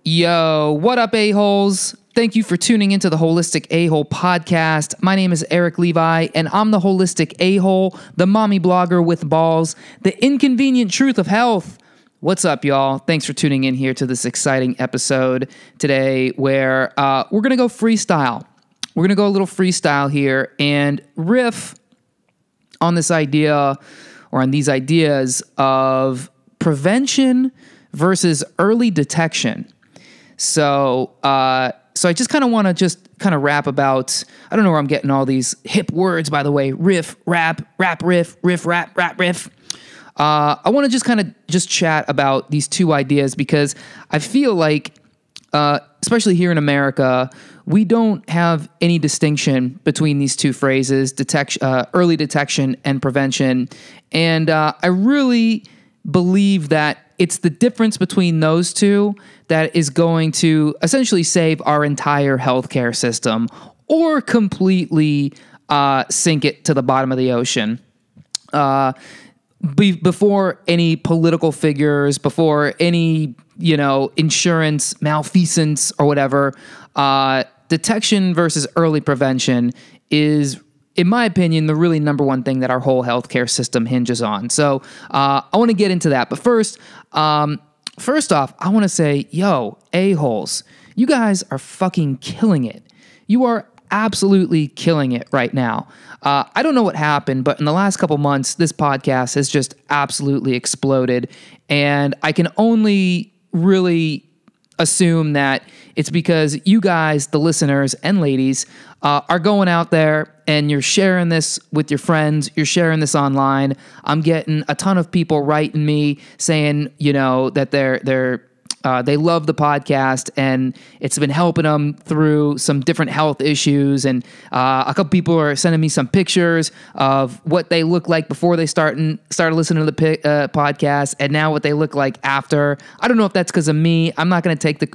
Yo, what up, a-holes? Thank you for tuning into the Holistic A-Hole podcast. My name is Erik Levi, and I'm the Holistic A-Hole, the mommy blogger with balls, the inconvenient truth of health. What's up, y'all? Thanks for tuning in here to this exciting episode today where we're going to go freestyle. We're going to go a little freestyle here and riff on this idea or on these ideas of prevention versus early detection. So I just kind of want to rap about, I don't know where I'm getting all these hip words, by the way, riff, rap, riff, rap, riff. I want to just chat about these two ideas because I feel like, especially here in America, we don't have any distinction between these two phrases, early detection and prevention. And I really believe that it's the difference between those two that is going to essentially save our entire healthcare system or completely sink it to the bottom of the ocean. Before any political figures, before any, insurance malfeasance or whatever, detection versus early prevention is, in my opinion, the really number one thing that our whole healthcare system hinges on. So I want to get into that. But first off, I want to say, yo, a-holes, you guys are fucking killing it. You are absolutely killing it right now. I don't know what happened, but in the last couple months, this podcast has just absolutely exploded. And I can only really assume that it's because you guys, the listeners and ladies, are going out there and you're sharing this with your friends. You're sharing this online. I'm getting a ton of people writing me saying, that they love the podcast and it's been helping them through some different health issues. And a couple people are sending me some pictures of what they look like before they started listening to the podcast, and now what they look like after. I don't know if that's because of me. I'm going to take the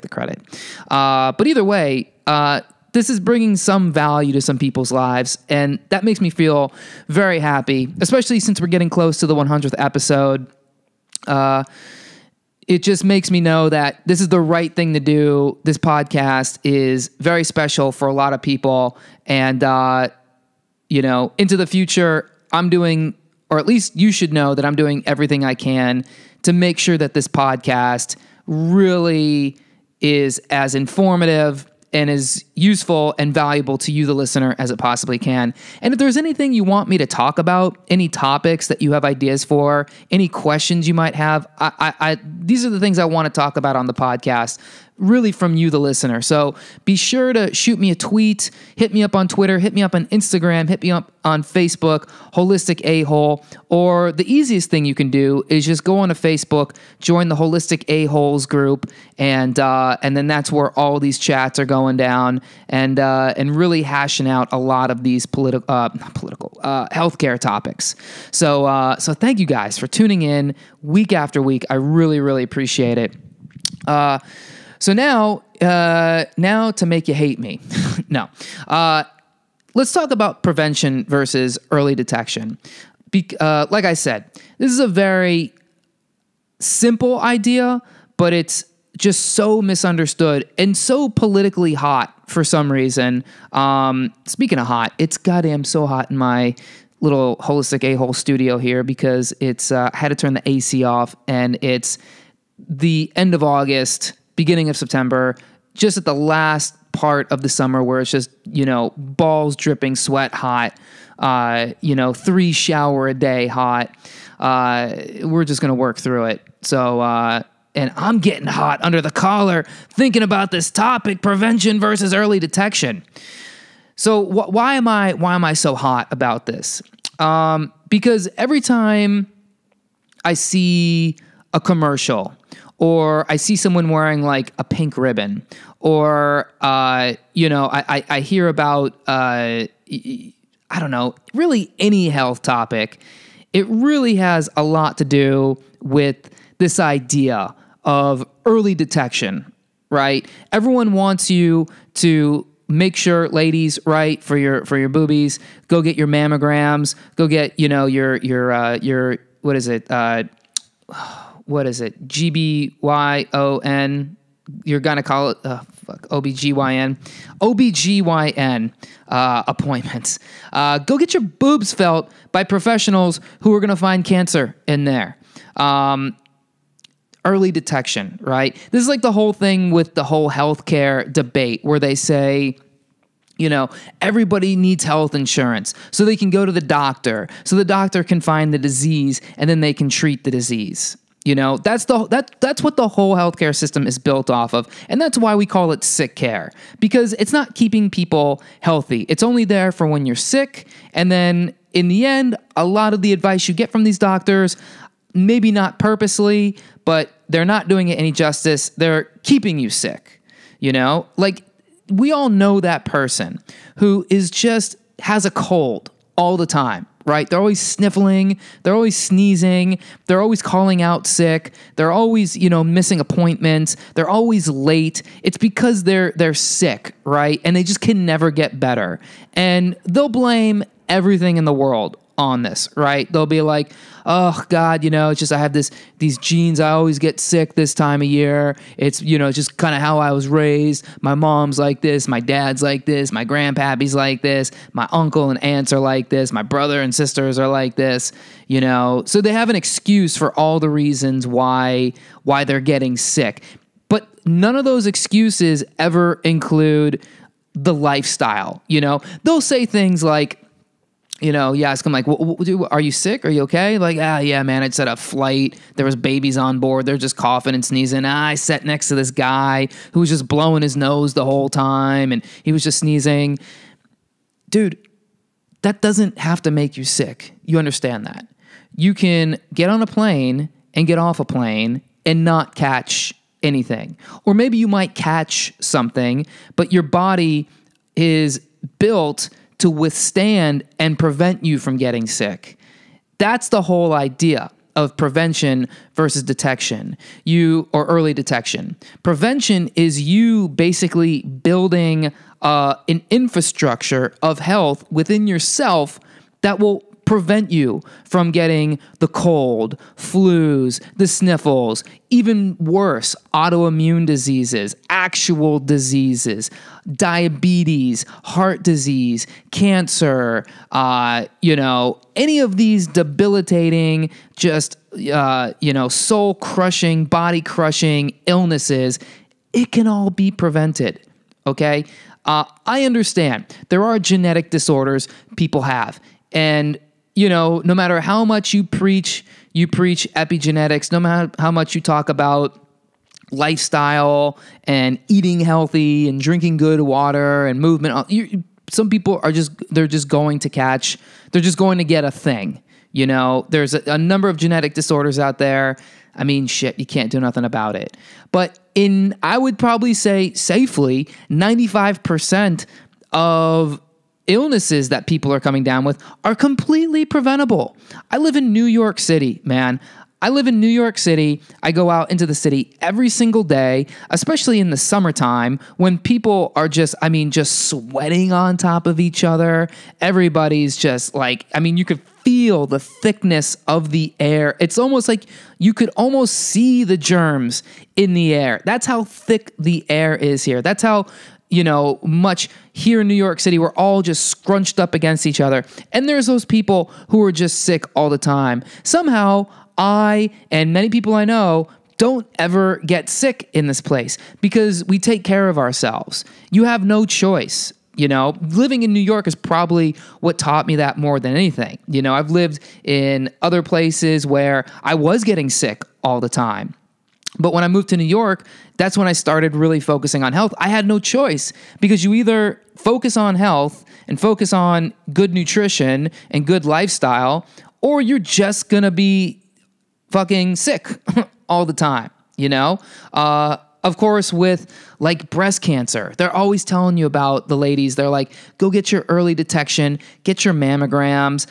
credit. But either way, this is bringing some value to some people's lives, and that makes me feel very happy, especially since we're getting close to the 100th episode. It just makes me know that this is the right thing to do. This podcast is very special for a lot of people. And, into the future, I'm doing, or at least you should know that I'm doing everything I can to make sure that this podcast really is as informative and as useful and valuable to you, the listener, as it possibly can. And if there's anything you want me to talk about, any topics that you have ideas for, any questions you might have, these are the things I want to talk about on the podcast, really from you, the listener. So be sure to shoot me a tweet, hit me up on Twitter, hit me up on Instagram, hit me up on Facebook, Holistic A-Hole, or the easiest thing you can do is just go on to Facebook, join the Holistic A-Holes group, and then that's where all these chats are going down, and really hashing out a lot of these healthcare topics. So thank you guys for tuning in week after week. I really, really appreciate it. So now to make you hate me. No. Let's talk about prevention versus early detection. Like I said, this is a very simple idea, but it's just so misunderstood and so politically hot for some reason. Speaking of hot, it's goddamn so hot in my little Holistic A-Hole studio here because it's I had to turn the AC off, and it's the end of August, beginning of September, just at the last part of the summer where it's just, balls dripping sweat hot, 3 shower a day hot. We're just going to work through it. So, and I'm getting hot under the collar thinking about this topic, prevention versus early detection. So why am I so hot about this? Because every time I see a commercial, or I see someone wearing like a pink ribbon, or, I hear about, I don't know, really any health topic, it really has a lot to do with this idea of early detection, right? Everyone wants you to make sure, ladies, right, for your boobies, go get your mammograms, go get, your what is it? GBYON, your OBGYN appointments. Go get your boobs felt by professionals who are going to find cancer in there. Early detection, right? This is like the whole thing with the whole healthcare debate where they say, everybody needs health insurance so they can go to the doctor, so the doctor can find the disease and then they can treat the disease. That's what the whole healthcare system is built off of. And that's why we call it sick care, because it's not keeping people healthy. It's only there for when you're sick. And then in the end, a lot of the advice you get from these doctors, maybe not purposely, but they're not doing it any justice. They're keeping you sick. Like we all know that person who has a cold all the time. Right? They're always sniffling. They're always sneezing. They're always calling out sick. They're always, missing appointments. They're always late. It's because they're sick, right? And they just can never get better. And they'll blame everything in the world on this, right? They'll be like, oh God, it's just, I have these genes. I always get sick this time of year. It's, just kind of how I was raised. My mom's like this. My dad's like this. My grandpappy's like this. My uncle and aunts are like this. My brother and sisters are like this, so they have an excuse for all the reasons why they're getting sick. But none of those excuses ever include the lifestyle, they'll say things like, ask them like, are you sick? Are you okay? Like, yeah, man, I just had a flight. There was babies on board. They're just coughing and sneezing. I sat next to this guy who was just blowing his nose the whole time and he was just sneezing. Dude, that doesn't have to make you sick. You understand that. You can get on a plane and get off a plane and not catch anything. Or maybe you might catch something, but your body is built to withstand and prevent you from getting sick. That's the whole idea of prevention versus detection, or early detection. Prevention is you basically building an infrastructure of health within yourself that will prevent you from getting the cold, flus, the sniffles, even worse, autoimmune diseases, actual diseases, diabetes, heart disease, cancer, any of these debilitating, just, soul-crushing, body-crushing illnesses, it can all be prevented, okay? I understand there are genetic disorders people have, and no matter how much you preach epigenetics, no matter how much you talk about lifestyle and eating healthy and drinking good water and movement, some people are just going to get a thing. There's a number of genetic disorders out there. I mean, shit, you can't do nothing about it. But I would probably say safely, 95% of illnesses that people are coming down with are completely preventable. I live in New York City, man. I live in New York City. I go out into the city every single day, especially in the summertime when people are just sweating on top of each other. Everybody's just like, you could feel the thickness of the air. It's almost like you could almost see the germs in the air. That's how thick the air is here. That's how much here in New York City, we're all just scrunched up against each other. And there's those people who are just sick all the time. Somehow, I and many people I know don't ever get sick in this place because we take care of ourselves. You have no choice. Living in New York is probably what taught me that more than anything. I've lived in other places where I was getting sick all the time. But when I moved to New York, that's when I started really focusing on health. I had no choice because you either focus on health and focus on good nutrition and good lifestyle, or you're just going to be fucking sick all the time, Of course, with like breast cancer, they're always telling you about the ladies. They're like, go get your early detection, get your mammograms,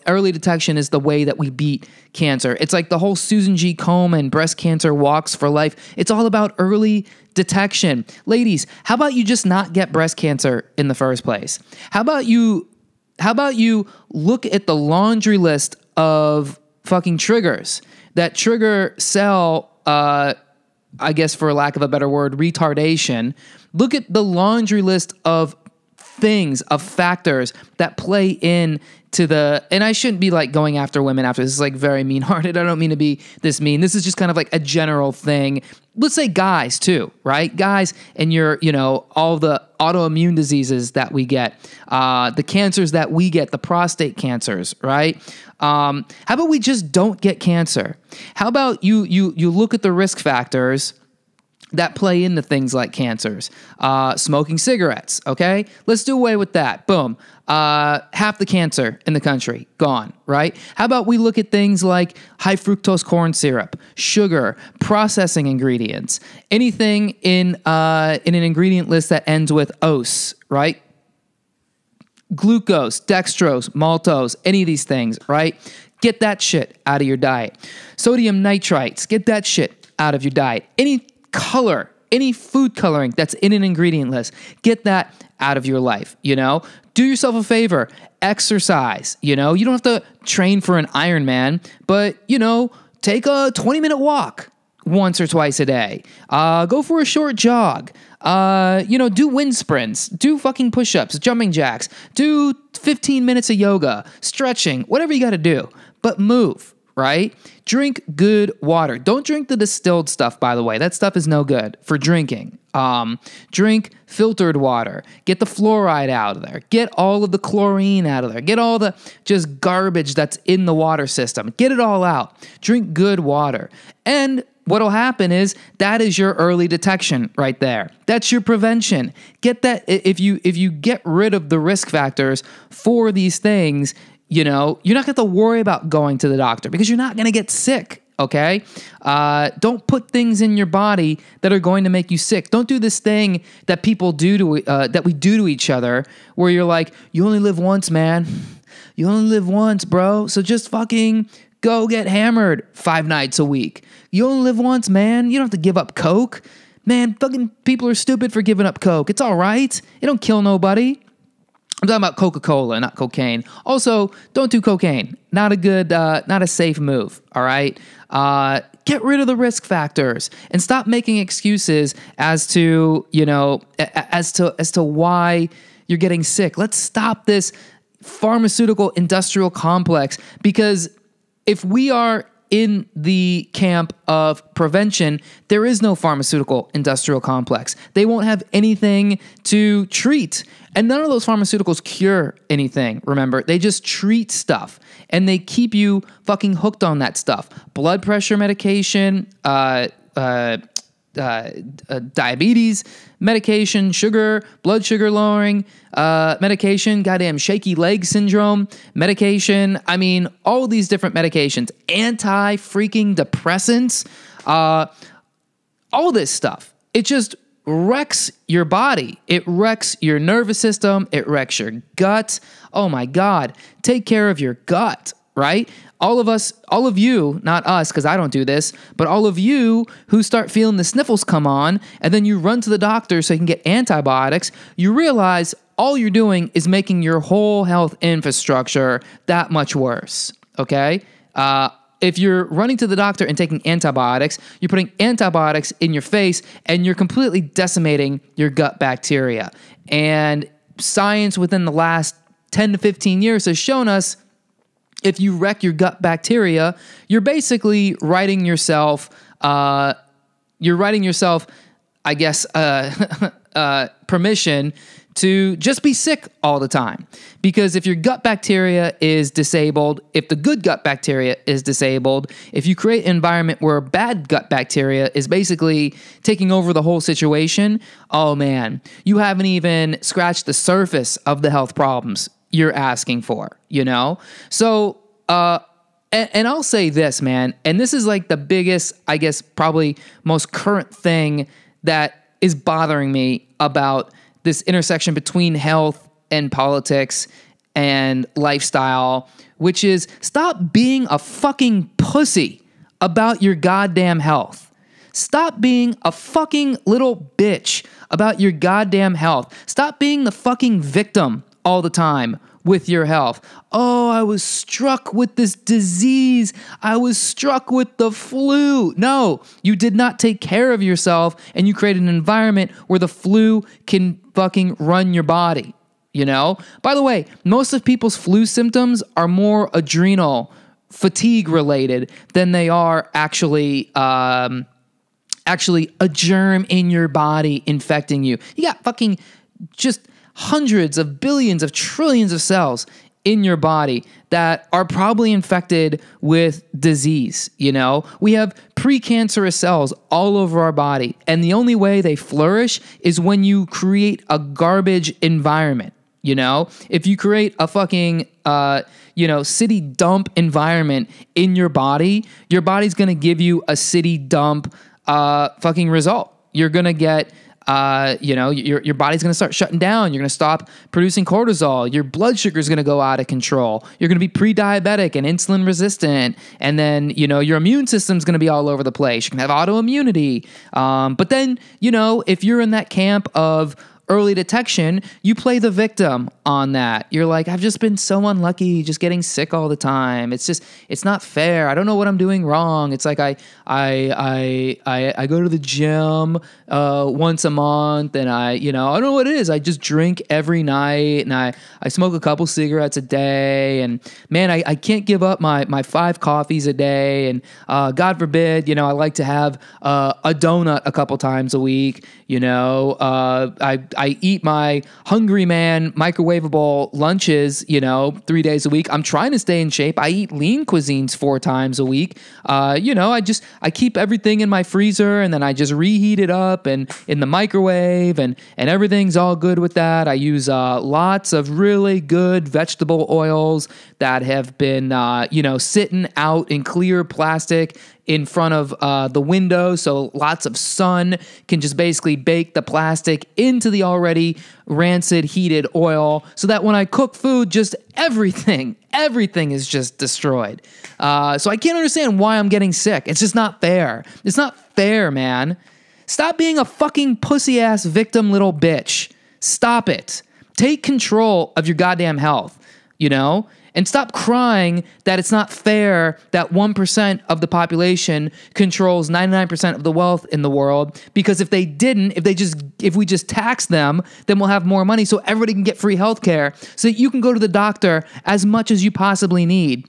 early detection is the way that we beat cancer. It's like the whole Susan G. Komen breast cancer walks for life. It's all about early detection. Ladies, how about you just not get breast cancer in the first place? How about you look at the laundry list of fucking triggers that trigger cell I guess for lack of a better word, retardation. Look at the laundry list of things, of factors that play in to the, and I shouldn't be like going after women after this is like very mean-hearted. I don't mean to be this mean. This is just kind of like a general thing. Let's say guys too, right? Guys and all the autoimmune diseases that we get, the cancers that we get, the prostate cancers, right? How about we just don't get cancer? How about you look at the risk factors that play into things like cancers, smoking cigarettes, okay? Let's do away with that. Boom. Half the cancer in the country, gone, right? How about we look at things like high fructose corn syrup, sugar, processing ingredients, anything in an ingredient list that ends with ose, right? Glucose, dextrose, maltose, any of these things, right? Get that shit out of your diet. Sodium nitrites, get that shit out of your diet. Any color, any food coloring that's in an ingredient list, get that out of your life, Do yourself a favor, exercise, You don't have to train for an Ironman, but, take a 20-minute walk once or twice a day. Go for a short jog. Do wind sprints, do fucking push-ups, jumping jacks, do 15 minutes of yoga, stretching, whatever you got to do, but move. Right? Drink good water. Don't drink the distilled stuff, by the way. That stuff is no good for drinking. Drink filtered water. Get the fluoride out of there. Get all of the chlorine out of there. Get all the just garbage that's in the water system. Get it all out. Drink good water. And what'll happen is that is your early detection right there. That's your prevention. Get that. If you get rid of the risk factors for these things, you're not going to have to worry about going to the doctor because you're not going to get sick, okay? Don't put things in your body that are going to make you sick. Don't do this thing that people do that we do to each other where you're like, you only live once, man. You only live once, bro. So just fucking go get hammered 5 nights a week. You only live once, man. You don't have to give up Coke. Man, fucking people are stupid for giving up Coke. It's all right. It don't kill nobody. I'm talking about Coca-Cola, not cocaine. Also, don't do cocaine. Not a safe move, all right? Get rid of the risk factors and stop making excuses as to why you're getting sick. Let's stop this pharmaceutical industrial complex because if we are in the camp of prevention, there is no pharmaceutical industrial complex. They won't have anything to treat. And none of those pharmaceuticals cure anything, remember. They just treat stuff. And they keep you fucking hooked on that stuff. Blood pressure medication, diabetes medication, blood sugar lowering medication, goddamn shaky leg syndrome medication. I mean, all these different medications, anti-freaking depressants, all this stuff. It just wrecks your body. It wrecks your nervous system. It wrecks your gut. Oh my God. Take care of your gut, right? All of you, not us, because I don't do this, but all of you who start feeling the sniffles come on, and then you run to the doctor so you can get antibiotics, you realize all you're doing is making your whole health infrastructure that much worse, okay? If you're running to the doctor and taking antibiotics, you're putting antibiotics in your face, and you're completely decimating your gut bacteria. And science within the last 10 to 15 years has shown us if you wreck your gut bacteria, you're basically writing yourself, I guess, permission to just be sick all the time. Because if your gut bacteria is disabled, if the good gut bacteria is disabled, if you create an environment where bad gut bacteria is basically taking over the whole situation, oh man, you haven't even scratched the surface of the health problems you're asking for, So, and I'll say this, man, and this is like the biggest, I guess, probably most current thing that is bothering me about this intersection between health and politics and lifestyle, which is stop being a fucking pussy about your goddamn health. Stop being a fucking little bitch about your goddamn health. Stop being the fucking victim all the time with your health. Oh, I was struck with this disease. I was struck with the flu. No, you did not take care of yourself, and you created an environment where the flu can fucking run your body, you know? By the way, most of people's flu symptoms are more adrenal fatigue related than they are actually a germ in your body infecting you. You got fucking just hundreds of billions of trillions of cells in your body that are probably infected with disease, you know? We have precancerous cells all over our body, and the only way they flourish is when you create a garbage environment, you know? If you create a fucking city dump environment in your body's gonna give you a city dump fucking result. You're gonna get your body's going to start shutting down. You're going to stop producing cortisol. Your blood sugar is going to go out of control. You're going to be pre-diabetic and insulin resistant. And then, your immune system's going to be all over the place. You can have autoimmunity. But then, if you're in that camp of early detection, you play the victim on that. You're like, I've just been so unlucky, just getting sick all the time. It's not fair. I don't know what I'm doing wrong. It's like I go to the gym once a month, and I don't know what it is. I just drink every night, and I smoke a couple cigarettes a day, and man, I can't give up my 5 coffees a day, and God forbid, I like to have a donut a couple times a week. I eat my Hungry Man microwavable lunches, 3 days a week. I'm trying to stay in shape. I eat lean cuisines 4 times a week. I keep everything in my freezer, and then I just reheat it up and in the microwave, and everything's all good with that. I use lots of really good vegetable oils that have been, sitting out in clear plastic in front of the window, so lots of sun can just basically bake the plastic into the already rancid heated oil, so that when I cook food, just everything is just destroyed. So I can't understand why I'm getting sick. It's just not fair. It's not fair, man. Stop being a fucking pussy-ass victim little bitch. Stop it. Take control of your goddamn health, and stop crying that it's not fair that 1% of the population controls 99% of the wealth in the world, because if we just tax them, then we'll have more money so everybody can get free healthcare, so that you can go to the doctor as much as you possibly need.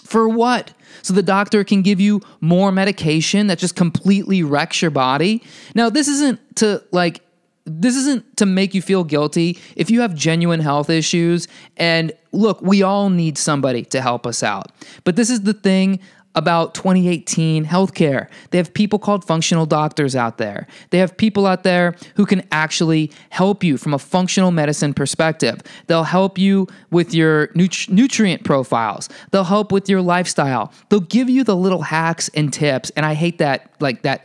For what? So the doctor can give you more medication that just completely wrecks your body? Now, this isn't to make you feel guilty if you have genuine health issues. And look, we all need somebody to help us out. But this is the thing about 2018 healthcare. They have people called functional doctors out there. They have people out there who can actually help you from a functional medicine perspective. They'll help you with your nutrient profiles. They'll help with your lifestyle. They'll give you the little hacks and tips. And I hate that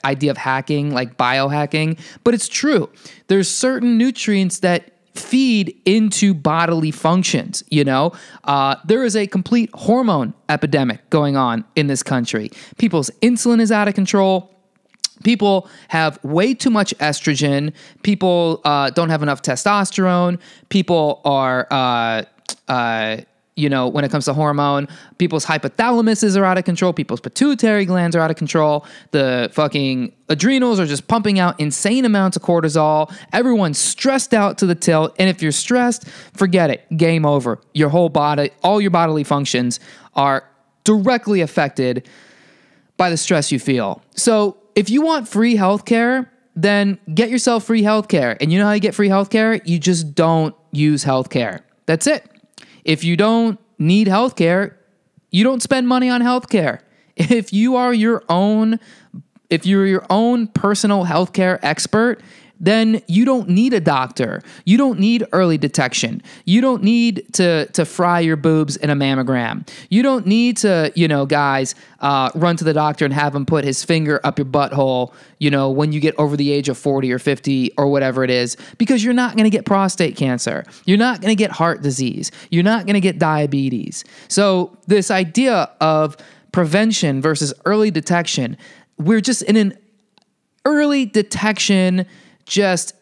idea of hacking, like biohacking, but it's true. There's certain nutrients that feed into bodily functions, There is a complete hormone epidemic going on in this country. People's insulin is out of control. People have way too much estrogen. People don't have enough testosterone. People are when it comes to hormone, people's hypothalamuses are out of control. People's pituitary glands are out of control. The fucking adrenals are just pumping out insane amounts of cortisol. Everyone's stressed out to the tilt. And if you're stressed, forget it. Game over. Your whole body, all your bodily functions are directly affected by the stress you feel. So if you want free healthcare, then get yourself free healthcare. And you know how you get free healthcare? You just don't use healthcare. That's it. If you don't need healthcare, you don't spend money on healthcare. If you're your own personal healthcare expert, then you don't need a doctor. You don't need early detection. You don't need to fry your boobs in a mammogram. You don't need to, guys, run to the doctor and have him put his finger up your butthole, when you get over the age of 40 or 50 or whatever it is, because you're not going to get prostate cancer. You're not going to get heart disease. You're not going to get diabetes. So this idea of prevention versus early detection, we're just in an early detection, just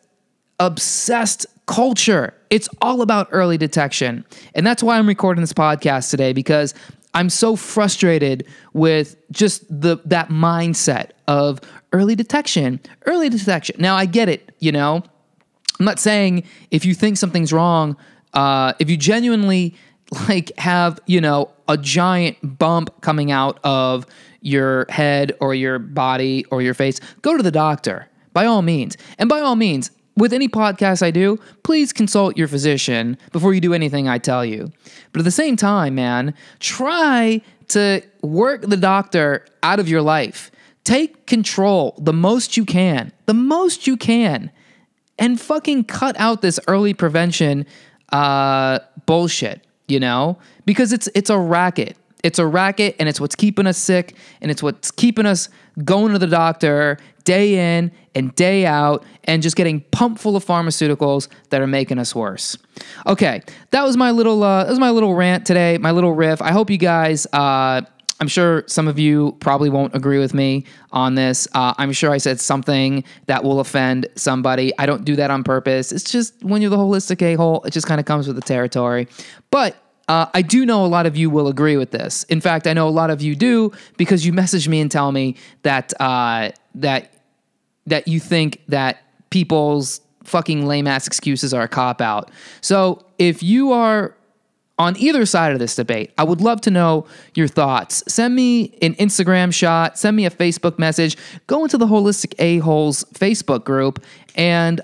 obsessed culture. It's all about early detection. And that's why I'm recording this podcast today, because I'm so frustrated with just that mindset of early detection. Now, I get it, I'm not saying if you think something's wrong, if you genuinely have, a giant bump coming out of your head or your body or your face, go to the doctor, by all means. And by all means, with any podcast I do, please consult your physician before you do anything I tell you. But at the same time, man, try to work the doctor out of your life. Take control the most you can, and fucking cut out this early prevention bullshit, because it's a racket. It's a racket, and it's what's keeping us sick, and it's what's keeping us going to the doctor day in and day out and just getting pumped full of pharmaceuticals that are making us worse. Okay, that was my little rant today, my little riff. I hope you guys, I'm sure some of you probably won't agree with me on this. I'm sure I said something that will offend somebody. I don't do that on purpose. It's just when you're the holistic a-hole, it just kind of comes with the territory. But I do know a lot of you will agree with this. In fact, I know a lot of you do, because you message me and tell me that that you think that people's fucking lame-ass excuses are a cop-out. So if you are on either side of this debate, I would love to know your thoughts. Send me an Instagram shot, send me a Facebook message, go into the Holistic A-Holes Facebook group, and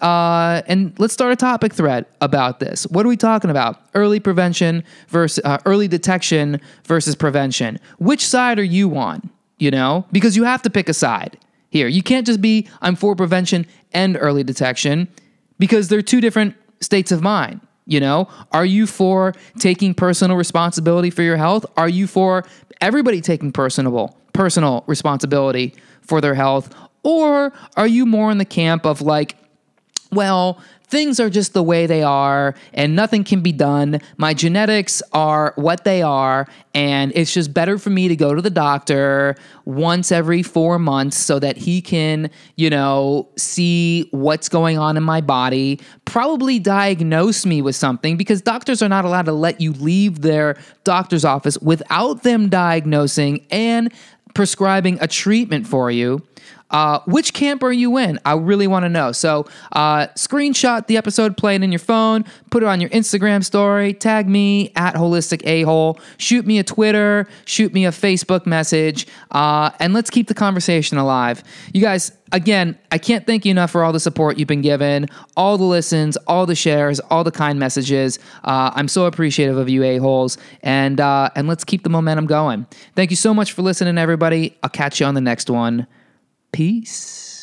let's start a topic thread about this. What are we talking about? Early prevention versus early detection versus prevention. Which side are you on? Because you have to pick a side here. You can't just be, I'm for prevention and early detection, because they're two different states of mind. Are you for taking personal responsibility for your health? Are you for everybody taking personal responsibility for their health? Or are you more in the camp of well, things are just the way they are and nothing can be done. My genetics are what they are, and it's just better for me to go to the doctor once every 4 months so that he can, see what's going on in my body, probably diagnose me with something, because doctors are not allowed to let you leave their doctor's office without them diagnosing and prescribing a treatment for you. Which camp are you in? I really want to know. So screenshot the episode, play it in your phone, put it on your Instagram story, tag me at Holistic A-Hole, shoot me a Twitter, shoot me a Facebook message, and let's keep the conversation alive. You guys, again, I can't thank you enough for all the support you've been given, all the listens, all the shares, all the kind messages. I'm so appreciative of you a-holes, and let's keep the momentum going. Thank you so much for listening, everybody. I'll catch you on the next one. Peace.